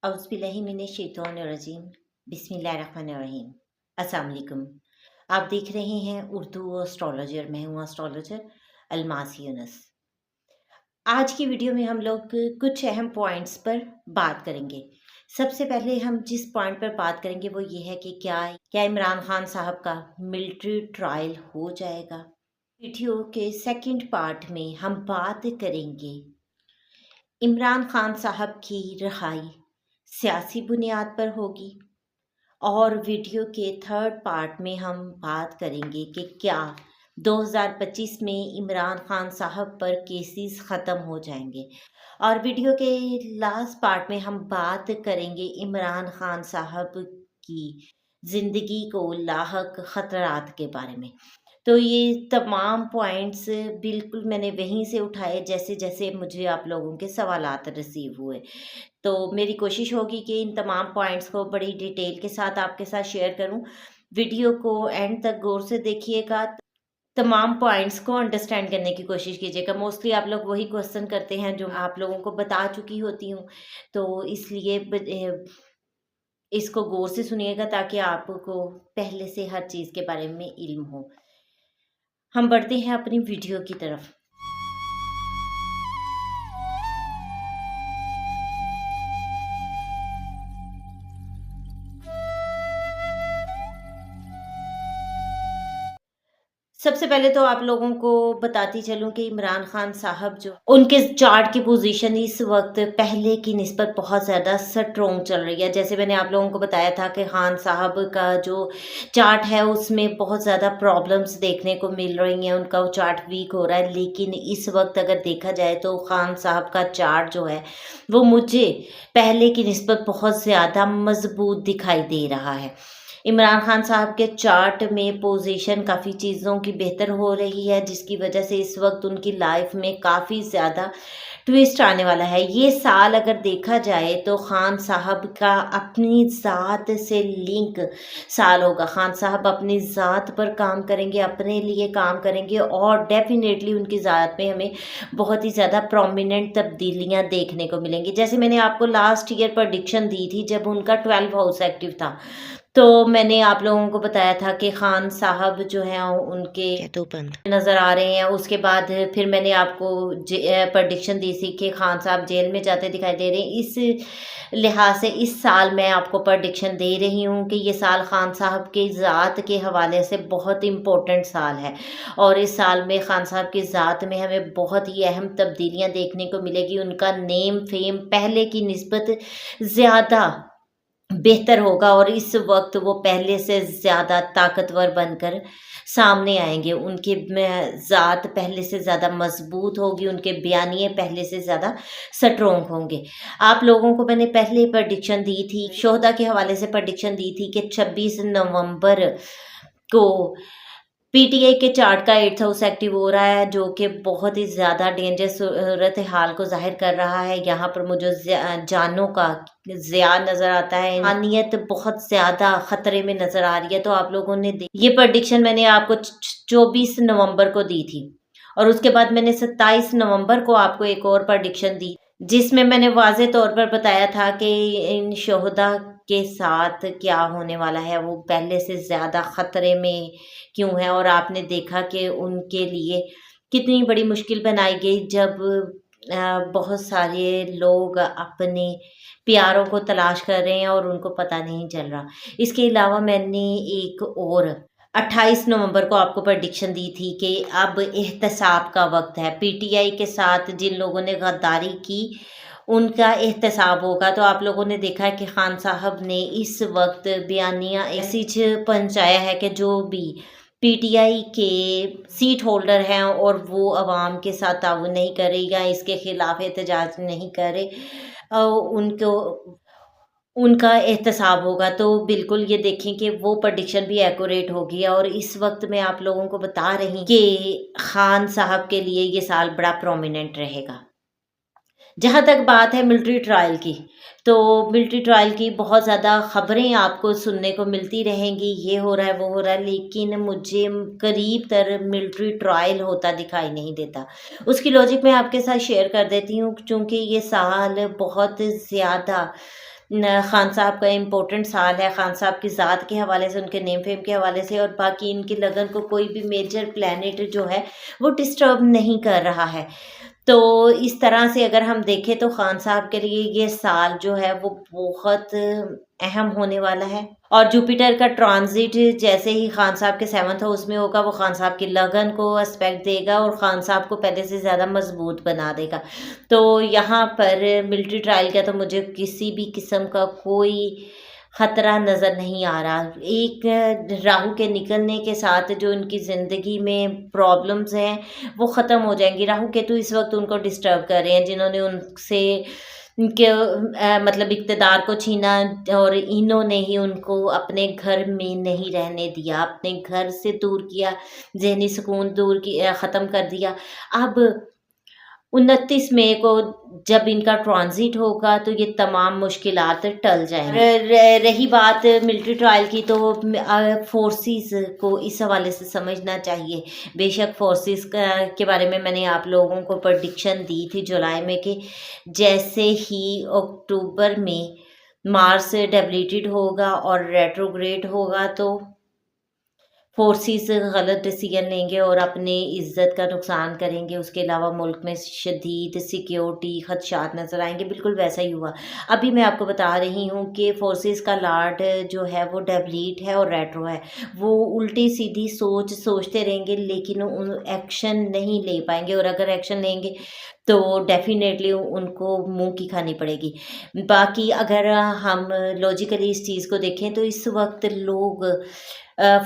औज़ुबिल्लाहिमिनश्शैतानिर्रजीम बिस्मिल्लाहिर्रहमानिर्रहीम। अस्सलाम वालेकुम। आप देख रहे हैं उर्दू एस्ट्रोलॉजी और मैं हूँ एस्ट्रोलॉजर अलमास यूनुस। आज की वीडियो में हम लोग कुछ अहम पॉइंट्स पर बात करेंगे। सबसे पहले हम जिस पॉइंट पर बात करेंगे वो ये है कि क्या इमरान खान साहब का मिलिट्री ट्रायल हो जाएगा। वीडियो के सेकंड पार्ट में हम बात करेंगे इमरान खान साहब की रिहाई सियासी बुनियाद पर होगी, और वीडियो के थर्ड पार्ट में हम बात करेंगे कि क्या 2025 में इमरान खान साहब पर केसेस ख़त्म हो जाएंगे। और वीडियो के लास्ट पार्ट में हम बात करेंगे इमरान खान साहब की ज़िंदगी को लाहक ख़तरात के बारे में। तो ये तमाम पॉइंट्स बिल्कुल मैंने वहीं से उठाए जैसे जैसे मुझे आप लोगों के सवालात रिसीव हुए। तो मेरी कोशिश होगी कि इन तमाम पॉइंट्स को बड़ी डिटेल के साथ आपके साथ शेयर करूं। वीडियो को एंड तक गौर से देखिएगा, तमाम पॉइंट्स को अंडरस्टैंड करने की कोशिश कीजिएगा। मोस्टली आप लोग वही क्वेश्चन करते हैं जो आप लोगों को बता चुकी होती हूँ, तो इसलिए इसको गौर से सुनिएगा ताकि आपको पहले से हर चीज़ के बारे में इल्म हो। हम बढ़ते हैं अपनी वीडियो की तरफ। सबसे पहले तो आप लोगों को बताती चलूं कि इमरान खान साहब जो उनके चार्ट की पोजीशन इस वक्त पहले की निस्बत बहुत ज़्यादा स्ट्रॉन्ग चल रही है। जैसे मैंने आप लोगों को बताया था कि खान साहब का जो चार्ट है उसमें बहुत ज़्यादा प्रॉब्लम्स देखने को मिल रही हैं, उनका वो चार्ट वीक हो रहा है। लेकिन इस वक्त अगर देखा जाए तो खान साहब का चार्ट जो है वो मुझे पहले की निस्बत बहुत ज़्यादा मजबूत दिखाई दे रहा है। इमरान खान साहब के चार्ट में पोजीशन काफ़ी चीज़ों की बेहतर हो रही है, जिसकी वजह से इस वक्त उनकी लाइफ में काफ़ी ज़्यादा ट्विस्ट आने वाला है। ये साल अगर देखा जाए तो खान साहब का अपनी ज़ात से लिंक साल होगा। खान साहब अपनी ज़ात पर काम करेंगे, अपने लिए काम करेंगे, और डेफिनेटली उनकी ज़ात में हमें बहुत ही ज़्यादा प्रोमिनेंट तब्दीलियाँ देखने को मिलेंगी। जैसे मैंने आपको लास्ट ईयर प्रेडिक्शन दी थी जब उनका 12 हाउस एक्टिव था, तो मैंने आप लोगों को बताया था कि खान साहब जो हैं उनके नज़र आ रहे हैं। उसके बाद फिर मैंने आपको प्रेडिक्शन दी थी कि खान साहब जेल में जाते दिखाई दे रहे हैं। इस लिहाज से इस साल मैं आपको प्रेडिक्शन दे रही हूँ कि ये साल खान साहब की ज़ात के हवाले से बहुत इम्पोर्टेंट साल है, और इस साल में खान साहब की ज़ात में हमें बहुत ही अहम तब्दीलियाँ देखने को मिलेगी। उनका नेम फेम पहले की निस्बत ज़्यादा बेहतर होगा, और इस वक्त वो पहले से ज़्यादा ताकतवर बनकर सामने आएंगे। उनकी ज़ात पहले से ज़्यादा मजबूत होगी, उनके बयानिए पहले से ज़्यादा स्ट्रॉन्ग होंगे। आप लोगों को मैंने पहले प्रडिक्शन दी थी, शोहदा के हवाले से प्रडिक्शन दी थी कि 26 नवंबर को पीटीआई के चार्ट का 8th हाउस एक्टिव हो रहा है, जो कि बहुत ही ज़्यादा डेंजर सूरत हाल को ज़ाहिर कर रहा है। यहाँ पर मुझे जानों का ज़िया नज़र आता है, इंसानियत बहुत ज़्यादा ख़तरे में नज़र आ रही है। तो आप लोगों ने ये प्रडिक्शन मैंने आपको 24 नवंबर को दी थी, और उसके बाद मैंने 27 नवंबर को आपको एक और प्रडिक्शन दी, जिसमें मैंने वाज़े तौर पर बताया था कि इन शोहदा के साथ क्या होने वाला है, वो पहले से ज़्यादा ख़तरे में क्यों है। और आपने देखा कि उनके लिए कितनी बड़ी मुश्किल बनाई गई जब बहुत सारे लोग अपने प्यारों को तलाश कर रहे हैं और उनको पता नहीं चल रहा। इसके अलावा मैंने एक और 28 नवंबर को आपको प्रडिक्शन दी थी कि अब एहतसाब का वक्त है। पीटीआई के साथ जिन लोगों ने गद्दारी की उनका एहतसाब होगा। तो आप लोगों ने देखा है कि खान साहब ने इस वक्त बयानिया मैसेज पहुंचाया है कि जो भी पीटीआई के सीट होल्डर हैं और वो अवाम के साथ ताउन नहीं करेगा, इसके खिलाफ एहतजाज नहीं करे, उनको उनका एहतसाब होगा। तो बिल्कुल ये देखें कि वो प्रडिक्शन भी एक्यूरेट होगी। और इस वक्त मैं आप लोगों को बता रही कि खान साहब के लिए ये साल बड़ा प्रोमिनेंट रहेगा। जहाँ तक बात है मिलिट्री ट्रायल की, तो मिलिट्री ट्रायल की बहुत ज़्यादा ख़बरें आपको सुनने को मिलती रहेंगी, ये हो रहा है वो हो रहा है, लेकिन मुझे करीब तर मिलिट्री ट्रायल होता दिखाई नहीं देता। उसकी लॉजिक मैं आपके साथ शेयर कर देती हूँ, चूँकि ये साल बहुत ज़्यादा खान साहब का इम्पोर्टेंट साल है, खान साहब की ज़ात के हवाले से, उनके नेम फेम के हवाले से, और बाकी इनकी लगन को कोई भी मेजर प्लैनेट जो है वो डिस्टर्ब नहीं कर रहा है। तो इस तरह से अगर हम देखें तो खान साहब के लिए ये साल जो है वो बहुत अहम होने वाला है। और जुपिटर का ट्रांजिट जैसे ही खान साहब के 7th हाउस में होगा, वो खान साहब की लगन को एस्पेक्ट देगा और खान साहब को पहले से ज़्यादा मजबूत बना देगा। तो यहाँ पर मिलिट्री ट्रायल का तो मुझे किसी भी किस्म का कोई खतरा नज़र नहीं आ रहा। एक राहु के निकलने के साथ जो उनकी ज़िंदगी में प्रॉब्लम्स हैं वो ख़त्म हो जाएंगी। राहु केतु इस वक्त उनको डिस्टर्ब कर रहे हैं, जिन्होंने उनसे उनके मतलब इक़्तिदार को छीना, और इन्होंने ही उनको अपने घर में नहीं रहने दिया, अपने घर से दूर किया, ज़हनी सुकून दूर किया, ख़त्म कर दिया। अब 29 मई को जब इनका ट्रांजिट होगा तो ये तमाम मुश्किलात टल जाएंगी। रही बात मिलिट्री ट्रायल की, तो फोर्सेस को इस हवाले से समझना चाहिए। बेशक फोर्सेस के बारे में मैंने आप लोगों को प्रेडिक्शन दी थी जुलाई में कि जैसे ही अक्टूबर में मार्स डेबिलिटेड होगा और रेट्रोग्रेड होगा तो फोर्सेस गलत डिसीजन लेंगे और अपने इज़्ज़त का नुकसान करेंगे। उसके अलावा मुल्क में शदीद सिक्योरिटी खदशात नज़र आएंगे। बिल्कुल वैसा ही हुआ। अभी मैं आपको बता रही हूँ कि फोर्सेस का लॉर्ड जो है वो डेबिलिट है और रेट्रो है। वो उल्टी सीधी सोचते रहेंगे, लेकिन एक्शन नहीं ले पाएंगे, और अगर एक्शन लेंगे तो डेफिनेटली उनको मुंह की खानी पड़ेगी। बाकी अगर हम लॉजिकली इस चीज़ को देखें तो इस वक्त लोग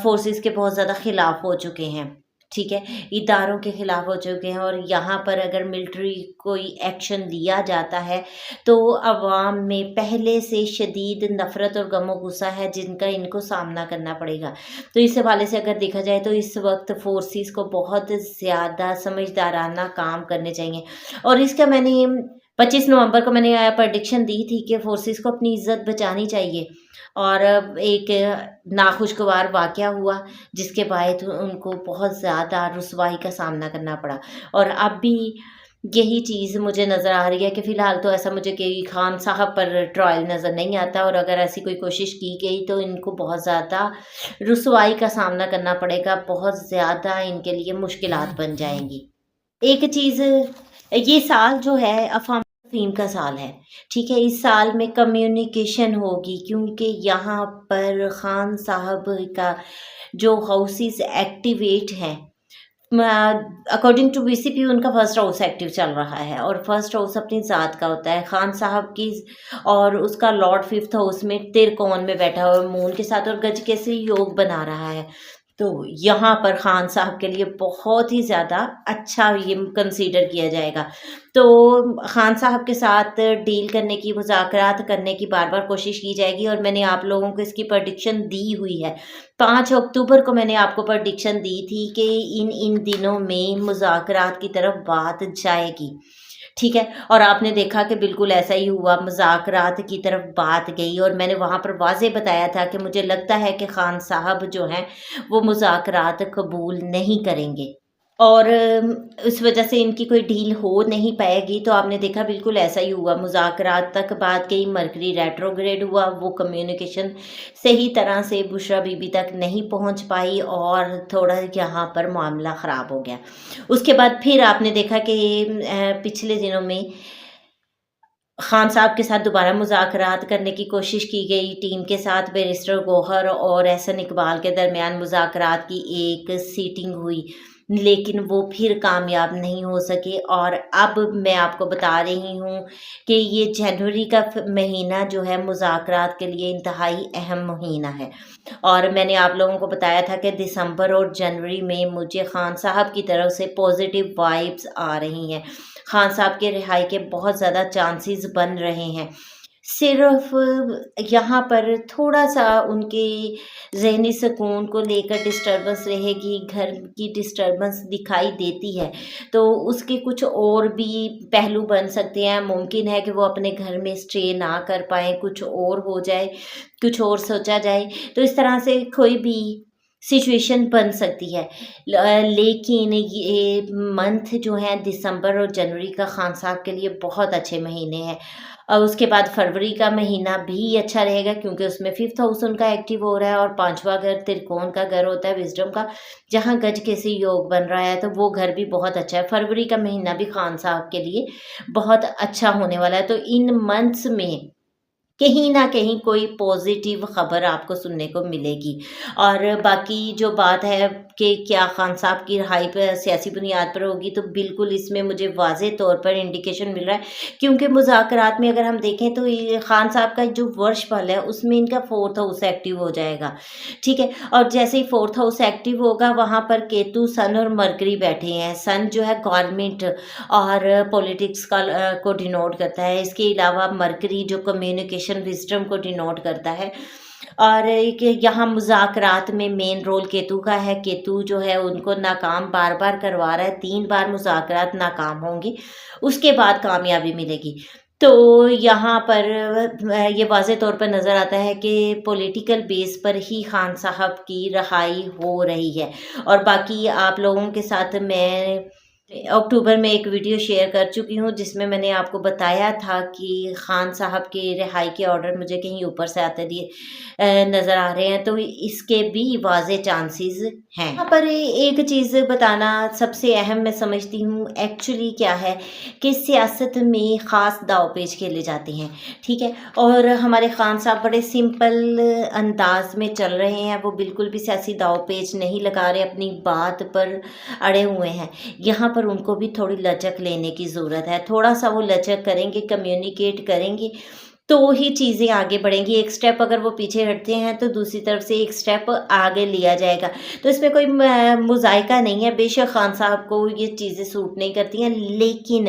फोर्सेस के बहुत ज़्यादा ख़िलाफ़ हो चुके हैं, ठीक है, इदारों के ख़िलाफ़ हो चुके हैं। और यहाँ पर अगर मिलिट्री कोई एक्शन लिया जाता है तो अवाम में पहले से शदीद नफ़रत और गम गुस्सा है, जिनका इनको सामना करना पड़ेगा। तो इस हवाले से अगर देखा जाए तो इस वक्त फोर्सेस को बहुत ज़्यादा समझदाराना काम करने चाहिए। और इसका मैंने 25 नवंबर को मैंने प्रेडिक्शन दी थी कि फोर्सेस को अपनी इज़्ज़त बचानी चाहिए, और एक नाखुशगवार वाक़या हुआ जिसके बाद उनको बहुत ज़्यादा रुसवाई का सामना करना पड़ा। और अब भी यही चीज़ मुझे नज़र आ रही है कि फ़िलहाल तो ऐसा मुझे कि खान साहब पर ट्रायल नज़र नहीं आता, और अगर ऐसी कोई कोशिश की गई तो इनको बहुत ज़्यादा रुसवाई का सामना करना पड़ेगा, बहुत ज़्यादा इनके लिए मुश्किलात बन जाएंगी। एक चीज़, ये साल जो है अफ़वाम फ़हीम का साल है, ठीक है। इस साल में कम्युनिकेशन होगी, क्योंकि यहाँ पर खान साहब का जो हाउसेस एक्टिवेट हैं, अकॉर्डिंग टू बीसीपी उनका फर्स्ट हाउस एक्टिव चल रहा है, और फर्स्ट हाउस अपनी ज़ात का होता है खान साहब की, और उसका लॉर्ड 5th हाउस में तिरकोन में बैठा हुआ है मून के साथ, और गज केसरी योग बना रहा है। तो यहाँ पर खान साहब के लिए बहुत ही ज़्यादा अच्छा ये कंसीडर किया जाएगा। तो खान साहब के साथ डील करने की, मुज़ाकरात करने की बार बार कोशिश की जाएगी, और मैंने आप लोगों को इसकी प्रेडिक्शन दी हुई है। 5 अक्टूबर को मैंने आपको प्रेडिक्शन दी थी कि इन दिनों में मुज़ाकरात की तरफ बात जाएगी, ठीक है। और आपने देखा कि बिल्कुल ऐसा ही हुआ, मुज़ाकरात की तरफ बात गई, और मैंने वहाँ पर वाज़ेह बताया था कि मुझे लगता है कि खान साहब जो हैं वो मुज़ाकरात कबूल नहीं करेंगे, और उस वजह से इनकी कोई डील हो नहीं पाएगी। तो आपने देखा बिल्कुल ऐसा ही हुआ, मुज़ाकरात तक बात गई, मरकरी रेट्रोग्रेड हुआ, वो कम्युनिकेशन सही तरह से बुशरा बीबी तक नहीं पहुंच पाई, और थोड़ा यहाँ पर मामला ख़राब हो गया। उसके बाद फिर आपने देखा कि पिछले दिनों में खान साहब के साथ दोबारा मुज़ाकरात करने की कोशिश की गई टीम के साथ। बैरिस्टर गौहर और एहसन इकबाल के दरमियान मुज़ाकरात की एक सीटिंग हुई, लेकिन वो फिर कामयाब नहीं हो सके। और अब मैं आपको बता रही हूँ कि ये जनवरी का महीना जो है मुज़ाकरात के लिए इंतहाई अहम महीना है, और मैंने आप लोगों को बताया था कि दिसंबर और जनवरी में मुझे खान साहब की तरफ से पॉजिटिव वाइब्स आ रही हैं। खान साहब के रिहाई के बहुत ज़्यादा चांसेस बन रहे हैं। सिर्फ यहाँ पर थोड़ा-सा उनके ज़हनी सुकून को लेकर डिस्टर्बेंस रहेगी, घर की डिस्टर्बेंस दिखाई देती है, तो उसके कुछ और भी पहलू बन सकते हैं। मुमकिन है कि वो अपने घर में स्टे ना कर पाएँ, कुछ और हो जाए, कुछ और सोचा जाए। तो इस तरह से कोई भी सिचुएशन बन सकती है। लेकिन ये मंथ जो है दिसंबर और जनवरी का खान साहब के लिए बहुत अच्छे महीने हैं। और उसके बाद फरवरी का महीना भी अच्छा रहेगा क्योंकि उसमें 5th हाउस उनका एक्टिव हो रहा है और 5वां घर त्रिकोण का घर होता है विज़डम का, जहाँ गज केसरी योग बन रहा है, तो वो घर भी बहुत अच्छा है। फरवरी का महीना भी खान साहब के लिए बहुत अच्छा होने वाला है। तो इन मंथ्स में कहीं न कहीं कोई पॉज़िटिव ख़बर आपको सुनने को मिलेगी। और बाकी जो बात है कि क्या खान साहब की रिहाई पे सियासी बुनियाद पर होगी, तो बिल्कुल इसमें मुझे वाज़ेह तौर पर इंडिकेशन मिल रहा है क्योंकि मुज़ाकरात में अगर हम देखें तो ये खान साहब का जो वर्ष फल है उसमें इनका 4th हाउस एक्टिव हो जाएगा, ठीक है? और जैसे ही 4th हाउस एक्टिव होगा वहाँ पर केतु, सन और मरकरी बैठे हैं। सन जो है गवर्नमेंट और पॉलिटिक्स का को डिनोट करता है। इसके अलावा मरकरी जो कम्युनिकेशन विज़डम को डिनोट करता है। और एक यहाँ मुज़ाकरात में मेन रोल केतु का है। केतु जो है उनको नाकाम बार-बार करवा रहा है, 3 बार मुज़ाकरात नाकाम होंगे, उसके बाद कामयाबी मिलेगी। तो यहाँ पर ये वाज़ेह तौर पर नज़र आता है कि पॉलिटिकल बेस पर ही खान साहब की रिहाई हो रही है। और बाकी आप लोगों के साथ मैं अक्टूबर में एक वीडियो शेयर कर चुकी हूँ जिसमें मैंने आपको बताया था कि खान साहब के रिहाई के ऑर्डर मुझे कहीं ऊपर से आते दिए नज़र आ रहे हैं, तो इसके भी वाज़ेह चांसेस हैं। यहाँ पर एक चीज़ बताना सबसे अहम मैं समझती हूँ एक्चुअली क्या है कि सियासत में ख़ास दाँव-पेच खेले जाते हैं, ठीक है? और हमारे खान साहब बड़े सिंपल अंदाज़ में चल रहे हैं, वो बिल्कुल भी सियासी दाँव-पेच नहीं लगा रहे, अपनी बात पर अड़े हुए हैं। यहाँ पर उनको भी थोड़ी लचक लेने की ज़रूरत है। थोड़ा-सा वो लचक करेंगे, कम्युनिकेट करेंगे, तो ही चीज़ें आगे बढ़ेंगी। एक स्टेप अगर वो पीछे हटते हैं तो दूसरी तरफ से एक स्टेप आगे लिया जाएगा। तो इसमें कोई मुज़ायका नहीं है, बेशक खान साहब को ये चीज़ें सूट नहीं करती हैं, लेकिन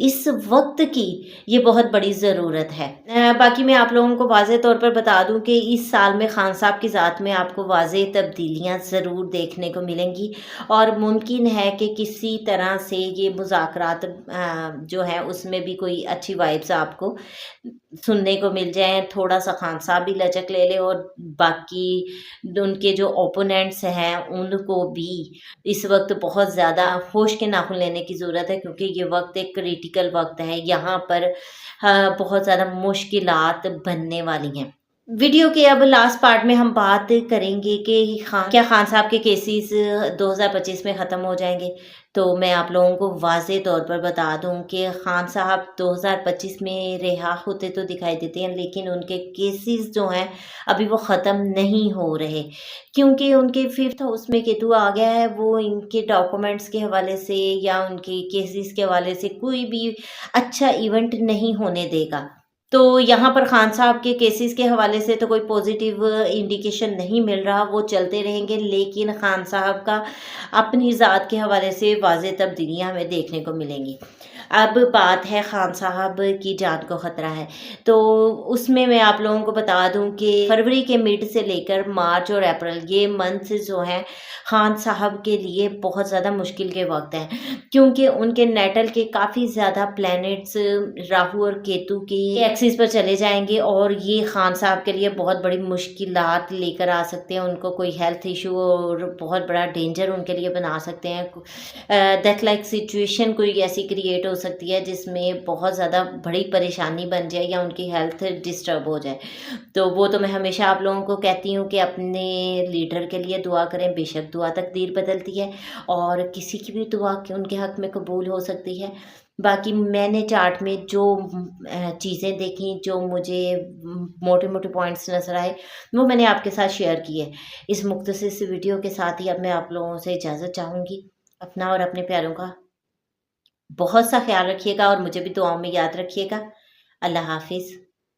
इस वक़्त की ये बहुत बड़ी ज़रूरत है। बाकी मैं आप लोगों को वाज़ेह तौर पर बता दूँ कि इस साल में खान साहब की ज़ात में आपको वाज़ेह तब्दीलियाँ ज़रूर देखने को मिलेंगी और मुमकिन है कि किसी तरह से ये मुज़ाकरात जो हैं उसमें भी कोई अच्छी वाइब्स आपको सुनने को मिल जाएँ। थोड़ा-सा खान साहब भी लचक ले लें और बाकी उनके जो ओपोनेंट्स हैं उनको भी इस वक़्त बहुत ज़्यादा होश के नाखुन लेने की ज़रूरत है क्योंकि ये वक़्त एक क्रिटिकल वक़्त है। यहाँ पर बहुत ज़्यादा मुश्किलात बनने वाली हैं। वीडियो के अब लास्ट पार्ट में हम बात करेंगे कि क्या खान साहब के केसेस 2025 में ख़त्म हो जाएँगे? तो मैं आप लोगों को वाज़ेह तौर पर बता दूँ कि खान साहब 2025 में रिहा होते तो दिखाई देते हैं, लेकिन उनके केसेस जो हैं अभी वो ख़त्म नहीं हो रहे क्योंकि उनके 5th हाउस में केतु आ गया है। वो इनके डॉक्यूमेंट्स के हवाले से या उनके केसेस के हवाले से कोई भी अच्छा इवेंट नहीं होने देगा। तो यहाँ पर खान साहब के केसेस के हवाले से तो कोई पॉजिटिव इंडिकेशन नहीं मिल रहा, वो चलते रहेंगे, लेकिन खान साहब का अपनी ज़ात के हवाले से वाज़ेह तब्दीलियाँ हमें देखने को मिलेंगी। अब बात है खान साहब की जान को ख़तरा है, तो उसमें मैं आप लोगों को बता दूं कि फरवरी के मिड से लेकर मार्च और अप्रैल ये मंथ जो हैं खान साहब के लिए बहुत ज़्यादा मुश्किल के वक्त हैं क्योंकि उनके नेटल के काफ़ी ज़्यादा प्लैनेट्स राहु और केतु के एक्सिस पर चले जाएंगे और ये खान साहब के लिए बहुत बड़ी मुश्किलात लेकर आ सकते हैं। उनको कोई हेल्थ इशू और बहुत बड़ा डेंजर उनके लिए बना सकते हैं। डेथ लाइक सिचुएशन कोई ऐसी क्रिएट हो सकती है जिसमें बहुत ज़्यादा बड़ी परेशानी बन जाए या उनकी हेल्थ डिस्टर्ब हो जाए। तो वो तो मैं हमेशा आप लोगों को कहती हूँ कि अपने लीडर के लिए दुआ करें, बेशक दुआ तकदीर बदलती है और किसी की भी दुआ उनके हक़ में कबूल हो सकती है। बाकी मैंने चार्ट में जो चीज़ें देखी, जो मुझे मोटे-मोटे पॉइंट्स नज़र आए, वो मैंने आपके साथ शेयर किए। इस मुख्तसर वीडियो के साथ ही अब मैं आप लोगों से इजाज़त चाहूँगी। अपना और अपने प्यारों का बहुत सा ख्याल रखिएगा और मुझे भी दुआओं में याद रखिएगा। अल्लाह हाफ़िज़।